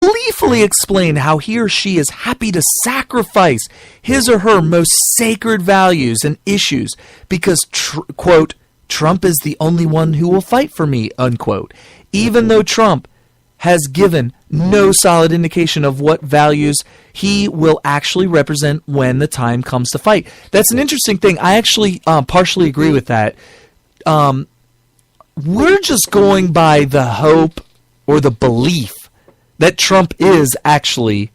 gleefully explain how he or she is happy to sacrifice his or her most sacred values and issues because, quote, Trump is the only one who will fight for me, unquote, even though Trump has given no solid indication of what values he will actually represent when the time comes to fight. That's an interesting thing. I actually partially agree with that. We're just going by the hope or the belief that Trump is actually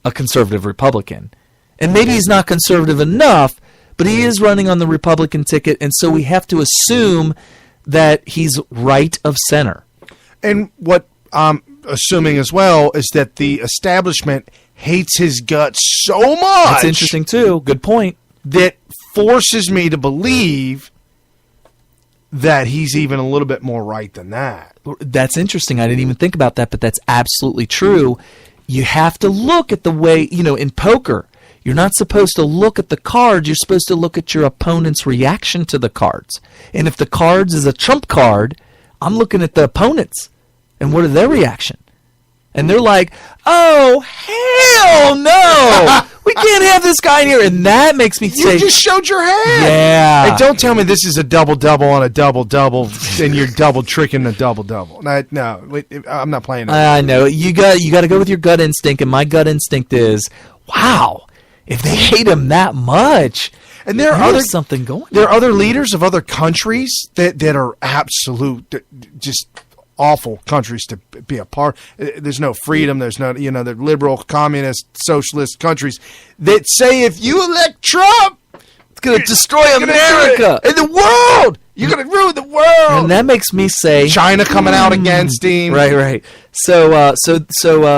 a conservative Republican. And maybe he's not conservative enough, but he is running on the Republican ticket, and so we have to assume that he's right of center. And what I'm assuming as well is that the establishment hates his guts so much. That's interesting too. Good point. That forces me to believe that he's even a little bit more right than that. That's interesting. I didn't even think about that, but that's absolutely true. You have to look at the way, in poker, you're not supposed to look at the cards. You're supposed to look at your opponent's reaction to the cards. And if the cards is a trump card, I'm looking at the opponents. And what are their reaction? And they're like, oh, hell no. We can't have this guy in here. And that makes me say... You just showed your hand. Yeah. Hey, don't tell me this is a double-double on a double-double and you're double-tricking a double-double. No, I'm not playing it. I know. You got to go with your gut instinct. And my gut instinct is, wow, if they hate him that much... And there are something going on. There are other leaders of other countries that are absolute, just... awful countries to be a part. There's no freedom. There's no, they're liberal, communist, socialist countries that say if you elect Trump, it's going to destroy America and the world. You're going to ruin the world. And that makes me say China coming out against him. Right. So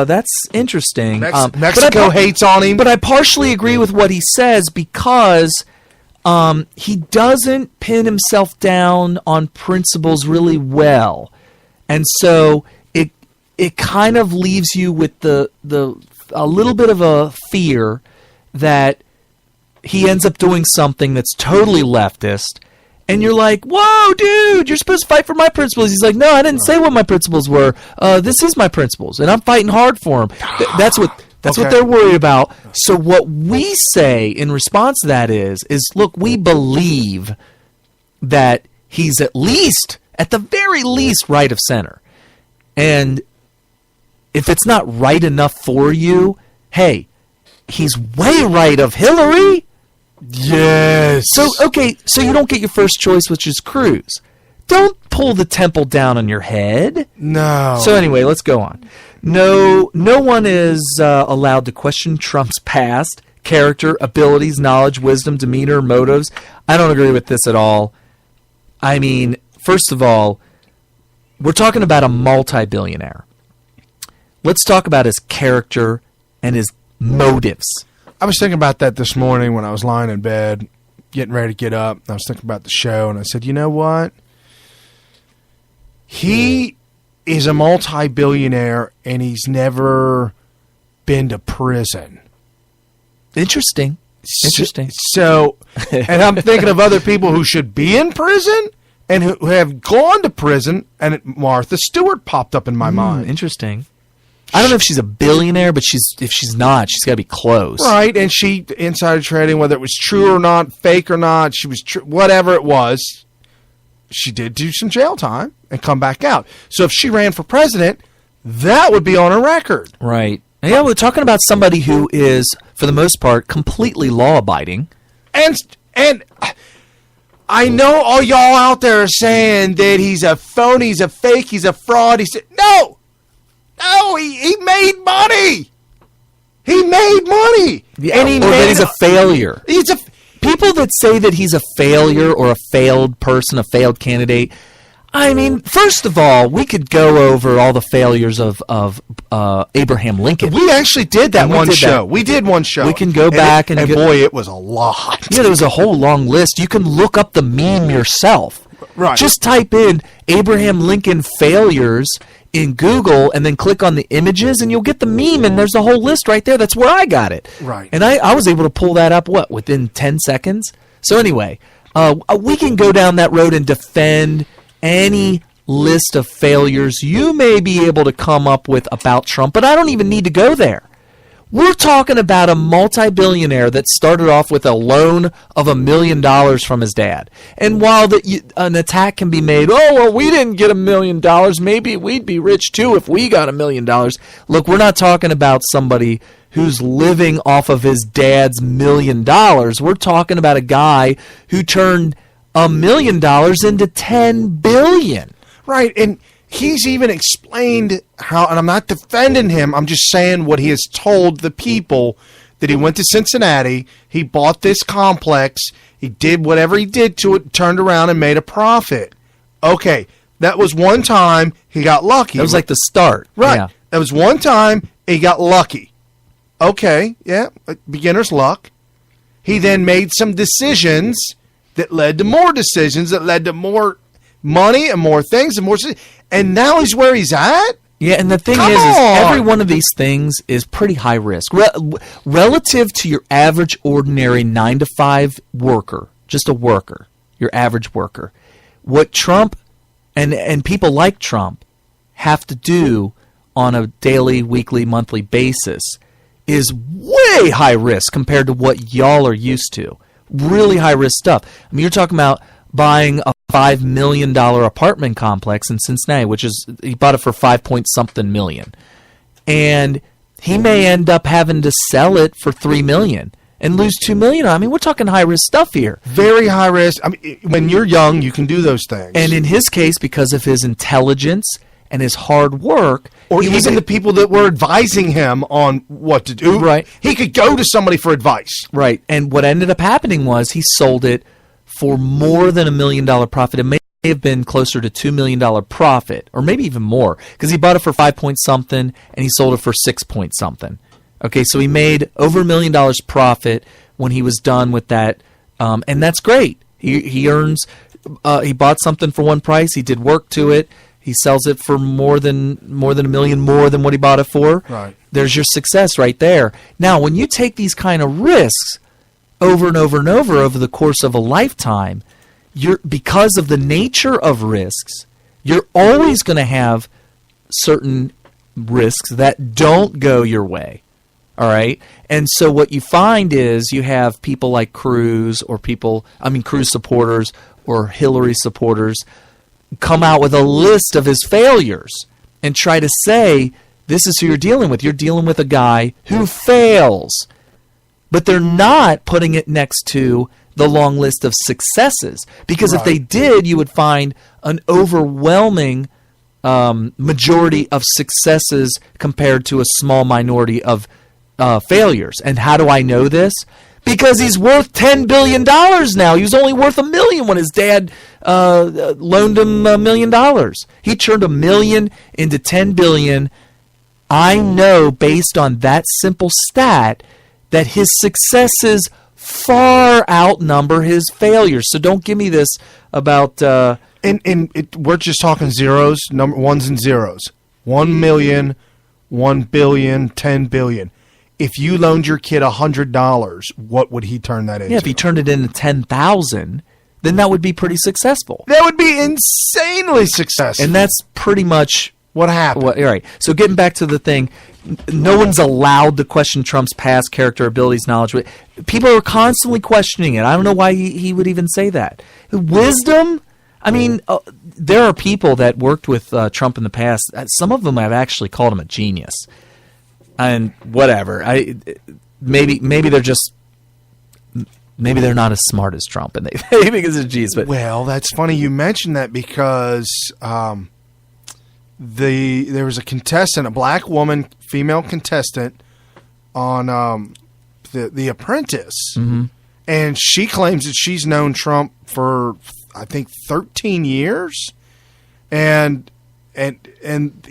that's interesting. Mexico hates on him. But I partially agree with what he says because he doesn't pin himself down on principles really well. And so it kind of leaves you with a little bit of a fear that he ends up doing something that's totally leftist, and you're like, whoa, dude, you're supposed to fight for my principles. He's like, no, I didn't say what my principles were. This is my principles, and I'm fighting hard for them. That's what they're worried about. So what we say in response to that is look, we believe that he's at the very least, right of center. And if it's not right enough for you, hey, he's way right of Hillary. Yes. So you don't get your first choice, which is Cruz. Don't pull the temple down on your head. No. So anyway, let's go on. No one is allowed to question Trump's past, character, abilities, knowledge, wisdom, demeanor, motives. I don't agree with this at all. I mean, first of all, we're talking about a multi-billionaire. Let's talk about his character and his motives. I was thinking about that this morning when I was lying in bed, getting ready to get up. I was thinking about the show, and I said, you know what? He is a multi-billionaire, and he's never been to prison. Interesting. So, and I'm thinking of other people who should be in prison and who have gone to prison, and Martha Stewart popped up in my mind. Interesting. I don't know if she's a billionaire, but if she's not, she's got to be close. Right, and she insider trading, whether it was true or not, fake or not, she was whatever it was, she did do some jail time and come back out. So if she ran for president, that would be on her record. Right. Yeah, we're talking about somebody who is, for the most part, completely law-abiding. And I know all y'all out there are saying that he's a phony, he's a fake, he's a fraud. No, he made money. He made money. Yeah, and that he's a failure. People that say that he's a failure or a failed person, a failed candidate, I mean, first of all, we could go over all the failures of Abraham Lincoln. We actually did that one show. We did one show. We can go back and boy, it was a lot. Yeah, there was a whole long list. You can look up the meme yourself. Right. Just type in Abraham Lincoln failures in Google and then click on the images and you'll get the meme, and there's a whole list right there. That's where I got it. Right. And I was able to pull that up, within 10 seconds? So anyway, we can go down that road and defend any list of failures you may be able to come up with about Trump, but I don't even need to go there. We're talking about a multi-billionaire that started off with a loan of $1 million from his dad. And while an attack can be made, oh, well, we didn't get $1 million. Maybe we'd be rich too if we got $1 million. Look, we're not talking about somebody who's living off of his dad's $1 million. We're talking about a guy who turned $1 million into $10 billion. Right, and he's even explained how, and I'm not defending him, I'm just saying what he has told the people, that he went to Cincinnati, he bought this complex, he did whatever he did to it, turned around and made a profit. Okay, that was one time he got lucky. That was like the start. Right, Yeah. that was one time he got lucky. Okay, yeah, beginner's luck. He then made some decisions that led to more decisions, that led to more money and more things and more, and now he's where he's at. Yeah, and the thing is every one of these things is pretty high risk relative to your average ordinary 9-to-5 worker, just a worker, your average worker. What Trump and people like Trump have to do on a daily, weekly, monthly basis is way high risk compared to what y'all are used to. Really high risk stuff. I mean, you're talking about buying a $5 million apartment complex in Cincinnati, which is, he bought it for 5-point-something million. And he may end up having to sell it for $3 million and lose $2 million. I mean, we're talking high risk stuff here. Very high risk. I mean, when you're young, you can do those things. And in his case, because of his intelligence and his hard work, or even the people that were advising him on what to do. Right. He could go to somebody for advice. Right. And what ended up happening was he sold it for more than $1 million profit. It may have been closer to $2 million profit, or maybe even more, because he bought it for 5-point-something and he sold it for 6-point-something. Okay, so he made over $1 million profit when he was done with that, and that's great. He earns. He bought something for one price. He did work to it. He sells it for more than $1 million more than what he bought it for. Right. There's your success right there. Now, when you take these kind of risks over and over and over the course of a lifetime, because of the nature of risks, you're always going to have certain risks that don't go your way. All right? And so what you find is you have people like Cruz Cruz supporters or Hillary supporters come out with a list of his failures and try to say, this is who you're dealing with. You're dealing with a guy who fails. But they're not putting it next to the long list of successes. Because if they did, you would find an overwhelming majority of successes compared to a small minority of failures. And how do I know this? Because he's worth $10 billion now. He was only worth $1 million when his dad loaned him $1 million. He turned $1 million into $10 billion. I know based on that simple stat that his successes far outnumber his failures. So don't give me this about... we're just talking zeros, ones and zeros. 1 million, 1 billion, 10 billion. If you loaned your kid $100, what would he turn that into? Yeah, if he turned it into 10,000, then that would be pretty successful. That would be insanely successful. And that's pretty much what happened. All right. So getting back to the thing, no one's allowed to question Trump's past character, abilities, knowledge. People are constantly questioning it. I don't know why he would even say that. Wisdom? I mean, there are people that worked with Trump in the past. Some of them have actually called him a genius. And whatever. Maybe they're just... Maybe they're not as smart as Trump, and they think he's a genius. But well, that's funny you mentioned that because there was a contestant, a black woman, female contestant on the Apprentice, and she claims that she's known Trump for I think 13 years, and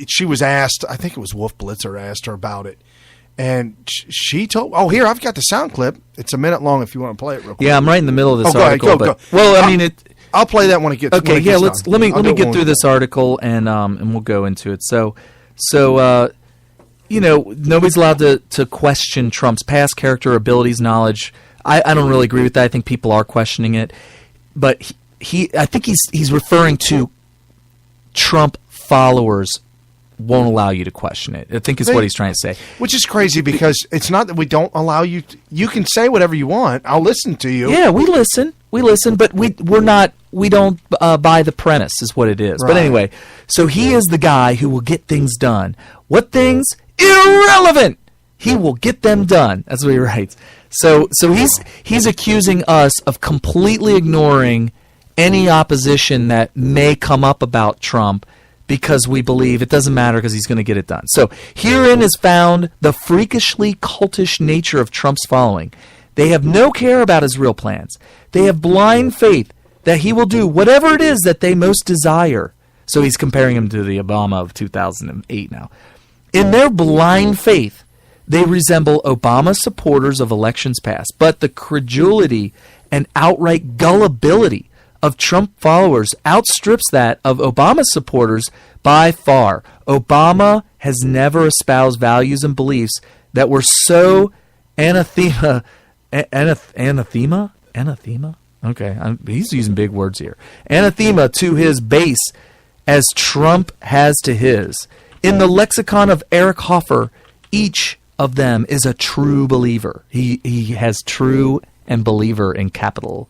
she was asked, I think it was Wolf Blitzer asked her about it. And she told, here, I've got the sound clip. It's a minute long if you want to play it real quick. Yeah, I'm right in the middle of this article. Go. Well, I mean, I'll play that when it gets okay, when it gets done. let me get through this article and we'll go into it. So nobody's allowed to question Trump's past character, abilities, knowledge. I don't really agree with that. I think people are questioning it. But I think he's referring to Trump followers won't allow you to question it. I think is what he's trying to say. Which is crazy because it's not that we don't allow you. You can say whatever you want. I'll listen to you. Yeah, we listen, but we don't buy the premise is what it is. Right. But anyway, so he is the guy who will get things done. What things? Irrelevant. He will get them done. That's what he writes. So he's accusing us of completely ignoring any opposition that may come up about Trump because we believe it doesn't matter because he's going to get it done. So herein is found the freakishly cultish nature of Trump's following. They have no care about his real plans. They have blind faith that he will do whatever it is that they most desire. So he's comparing him to the Obama of 2008 now. In their blind faith, they resemble Obama supporters of elections past, but the credulity and outright gullibility of Trump followers outstrips that of Obama supporters by far. Obama has never espoused values and beliefs that were so anathema. Okay, he's using big words here. Anathema to his base as Trump has to his. In the lexicon of Eric Hoffer, each of them is a true believer. He has true and believer in capital,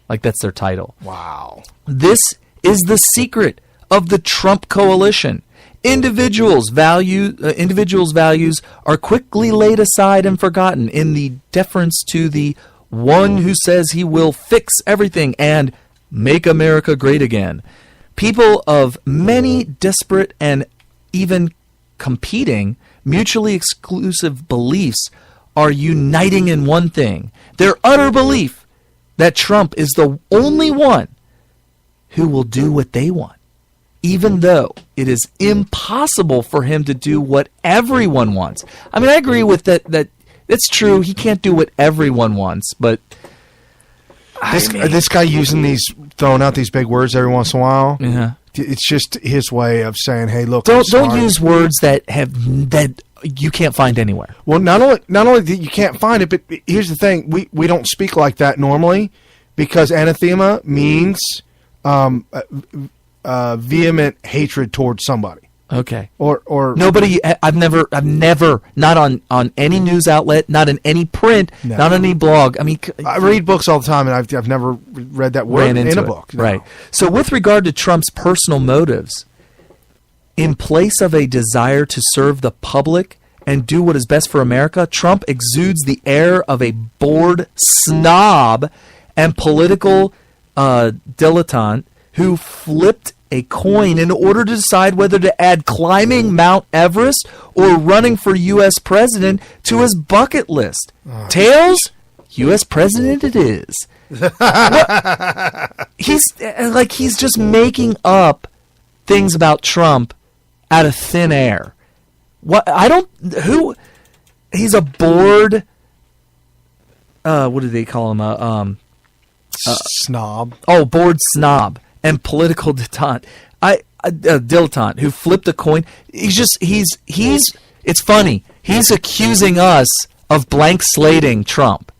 like that's their title. Wow. This is the secret of the Trump coalition. Individuals' values are quickly laid aside and forgotten in the deference to the one who says he will fix everything and make America great again. People of many disparate and even competing, mutually exclusive beliefs are uniting in one thing: their utter belief that Trump is the only one who will do what they want, even though it is impossible for him to do what everyone wants. I mean, I agree with that it's true. He can't do what everyone wants, but this guy throwing out these big words every once in a while. Yeah. It's just his way of saying, "Hey, look, don't use words that you can't find anywhere." Well, not only that you can't find it, but here's the thing: we don't speak like that normally, because anathema means vehement hatred towards somebody. Okay. Or nobody. I've never, not on any news outlet, not in any print, No. not on any blog. I mean, I read books all the time, and I've never read that word in a book. No. Right. So with regard to Trump's personal motives, in place of a desire to serve the public and do what is best for America, Trump exudes the air of a bored snob and political dilettante who flipped a coin in order to decide whether to add climbing Mount Everest or running for U.S. president to his bucket list. Tails, U.S. president it is. He's just making up things about Trump out of thin air. He's a bored, what do they call him? Snob. Oh, bored snob and political dilettante who flipped a coin. It's funny. He's accusing us of blank slating Trump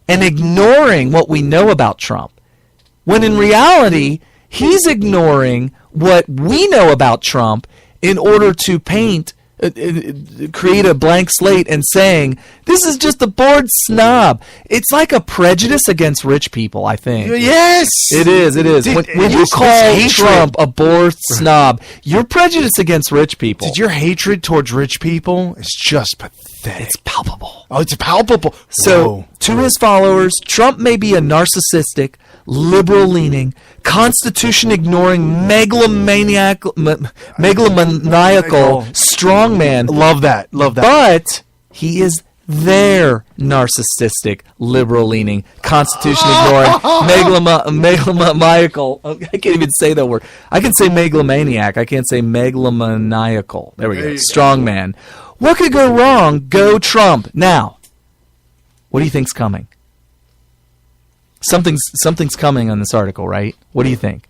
and ignoring what we know about Trump, when in reality, he's ignoring what we know about Trump in order to create a blank slate and saying, this is just a bored snob. It's like a prejudice against rich people, I think. Yes! It is. When you call Trump a bored snob, you're prejudiced against rich people. Did your hatred towards rich people is just pathetic. It's palpable. Oh, it's palpable. So, Whoa. to his followers, Trump may be a narcissistic, liberal-leaning, Constitution-ignoring, megalomaniacal strongman. Love that. But he is their narcissistic, liberal-leaning, Constitution-ignoring, megalomaniacal. I can't even say that word. I can say megalomaniac. I can't say megalomaniacal. There we go. Strongman. What could go wrong? Go Trump. Now, what do you think's coming? Something's coming on this article, right? What do you think?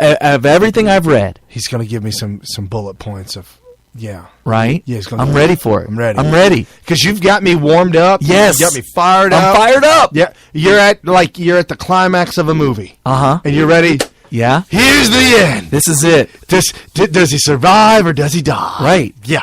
Of everything I've read, he's going to give me some bullet points of, yeah. Right? Yeah, I'm ready for it. I'm ready. I'm ready. Because you've got me warmed up. Yes. You got me fired up. I'm fired up. Yeah. You're at the climax of a movie. Uh-huh. And you're ready Yeah. Here's the end. This is it. Does he survive or does he die? Right. Yeah.